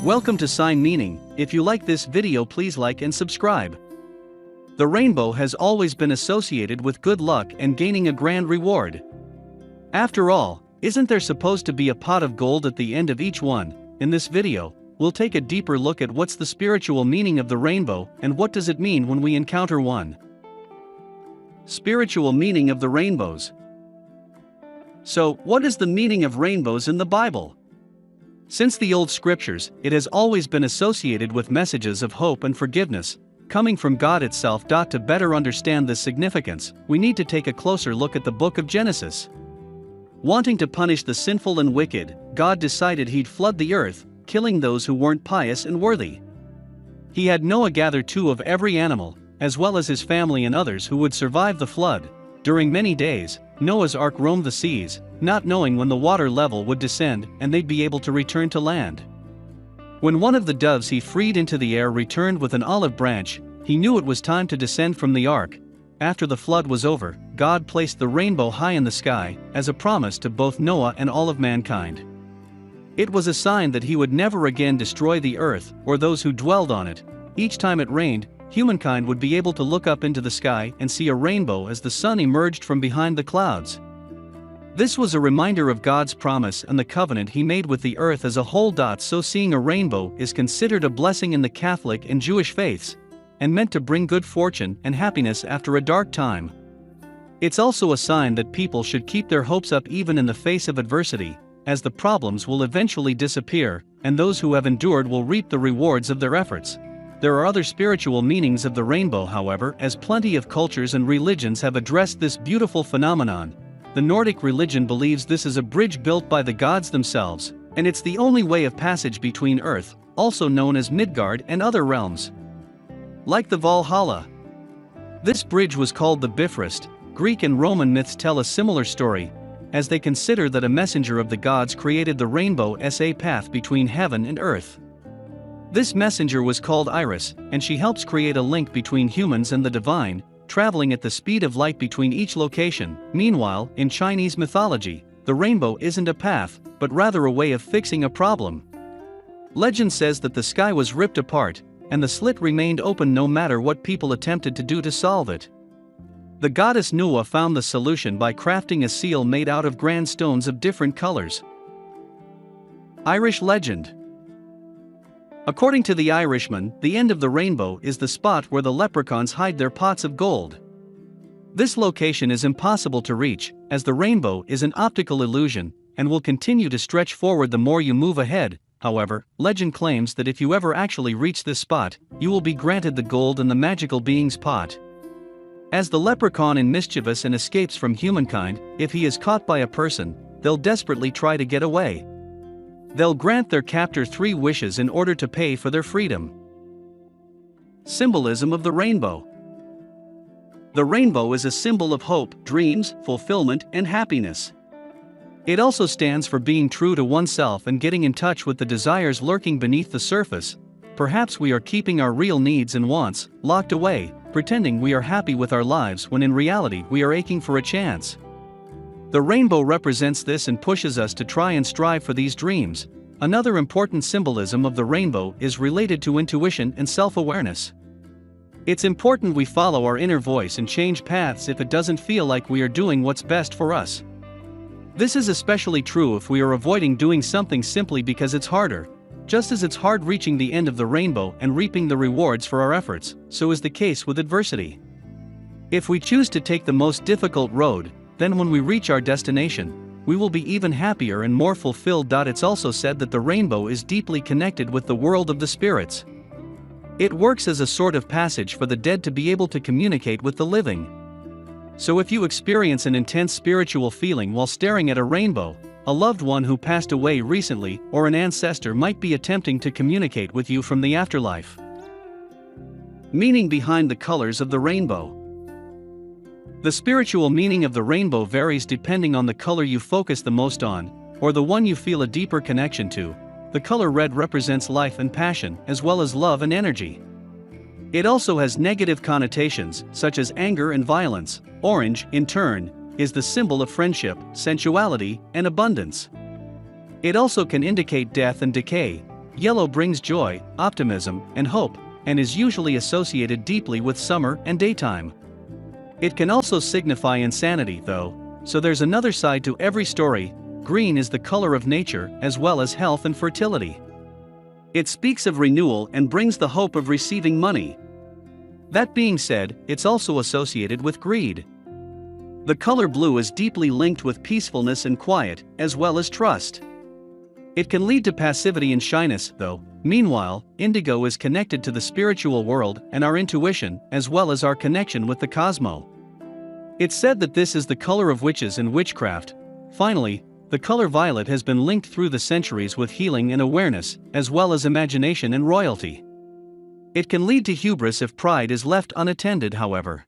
Welcome to Sign Meaning. If you like this video, please like and subscribe. The rainbow has always been associated with good luck and gaining a grand reward. After all, isn't there supposed to be a pot of gold at the end of each one? In this video, we'll take a deeper look at what's the spiritual meaning of the rainbow and what does it mean when we encounter one. Spiritual meaning of the rainbows. So, what is the meaning of rainbows in the Bible? Since the Old Scriptures, it has always been associated with messages of hope and forgiveness, coming from God itself. To better understand this significance, we need to take a closer look at the book of Genesis. Wanting to punish the sinful and wicked, God decided he'd flood the earth, killing those who weren't pious and worthy. He had Noah gather 2 of every animal, as well as his family and others who would survive the flood. During many days, Noah's ark roamed the seas, not knowing when the water level would descend and they'd be able to return to land. When one of the doves he freed into the air returned with an olive branch, he knew it was time to descend from the ark. After the flood was over, God placed the rainbow high in the sky, as a promise to both Noah and all of mankind. It was a sign that he would never again destroy the earth or those who dwelled on it. Each time it rained, humankind would be able to look up into the sky and see a rainbow as the sun emerged from behind the clouds. This was a reminder of God's promise and the covenant he made with the earth as a whole. So seeing a rainbow is considered a blessing in the Catholic and Jewish faiths, and meant to bring good fortune and happiness after a dark time. It's also a sign that people should keep their hopes up even in the face of adversity, as the problems will eventually disappear, and those who have endured will reap the rewards of their efforts. There are other spiritual meanings of the rainbow, however, as plenty of cultures and religions have addressed this beautiful phenomenon. The Nordic religion believes this is a bridge built by the gods themselves, and it's the only way of passage between Earth, also known as Midgard, and other realms. Like the Valhalla. This bridge was called the Bifrost. Greek and Roman myths tell a similar story, as they consider that a messenger of the gods created the rainbow as a path between heaven and earth. This messenger was called Iris, and she helps create a link between humans and the divine, traveling at the speed of light between each location. Meanwhile, in Chinese mythology, the rainbow isn't a path, but rather a way of fixing a problem. Legend says that the sky was ripped apart, and the slit remained open no matter what people attempted to do to solve it. The goddess Nuwa found the solution by crafting a seal made out of grand stones of different colors. Irish legend. According to the Irishman, the end of the rainbow is the spot where the leprechauns hide their pots of gold. This location is impossible to reach, as the rainbow is an optical illusion, and will continue to stretch forward the more you move ahead. However, legend claims that if you ever actually reach this spot, you will be granted the gold in the magical being's pot. As the leprechaun is mischievous and escapes from humankind, if he is caught by a person, they'll desperately try to get away. They'll grant their captor 3 wishes in order to pay for their freedom. Symbolism of the rainbow. The rainbow is a symbol of hope, dreams, fulfillment, and happiness. It also stands for being true to oneself and getting in touch with the desires lurking beneath the surface. Perhaps we are keeping our real needs and wants locked away, pretending we are happy with our lives when in reality we are aching for a chance. The rainbow represents this and pushes us to try and strive for these dreams. Another important symbolism of the rainbow is related to intuition and self-awareness. It's important we follow our inner voice and change paths if it doesn't feel like we are doing what's best for us. This is especially true if we are avoiding doing something simply because it's harder. Just as it's hard reaching the end of the rainbow and reaping the rewards for our efforts, so is the case with adversity. If we choose to take the most difficult road, then when we reach our destination, we will be even happier and more fulfilled. It's also said that the rainbow is deeply connected with the world of the spirits. It works as a sort of passage for the dead to be able to communicate with the living. So if you experience an intense spiritual feeling while staring at a rainbow, a loved one who passed away recently or an ancestor might be attempting to communicate with you from the afterlife. Meaning behind the colors of the rainbow. The spiritual meaning of the rainbow varies depending on the color you focus the most on, or the one you feel a deeper connection to. The color red represents life and passion, as well as love and energy. It also has negative connotations, such as anger and violence. Orange, in turn, is the symbol of friendship, sensuality, and abundance. It also can indicate death and decay. Yellow brings joy, optimism, and hope, and is usually associated deeply with summer and daytime. It can also signify insanity, though, so there's another side to every story. Green is the color of nature as well as health and fertility. It speaks of renewal and brings the hope of receiving money. That being said, it's also associated with greed. The color blue is deeply linked with peacefulness and quiet, as well as trust. It can lead to passivity and shyness, though. Meanwhile, indigo is connected to the spiritual world and our intuition, as well as our connection with the cosmos. It's said that this is the color of witches and witchcraft. Finally, the color violet has been linked through the centuries with healing and awareness, as well as imagination and royalty. It can lead to hubris if pride is left unattended, however.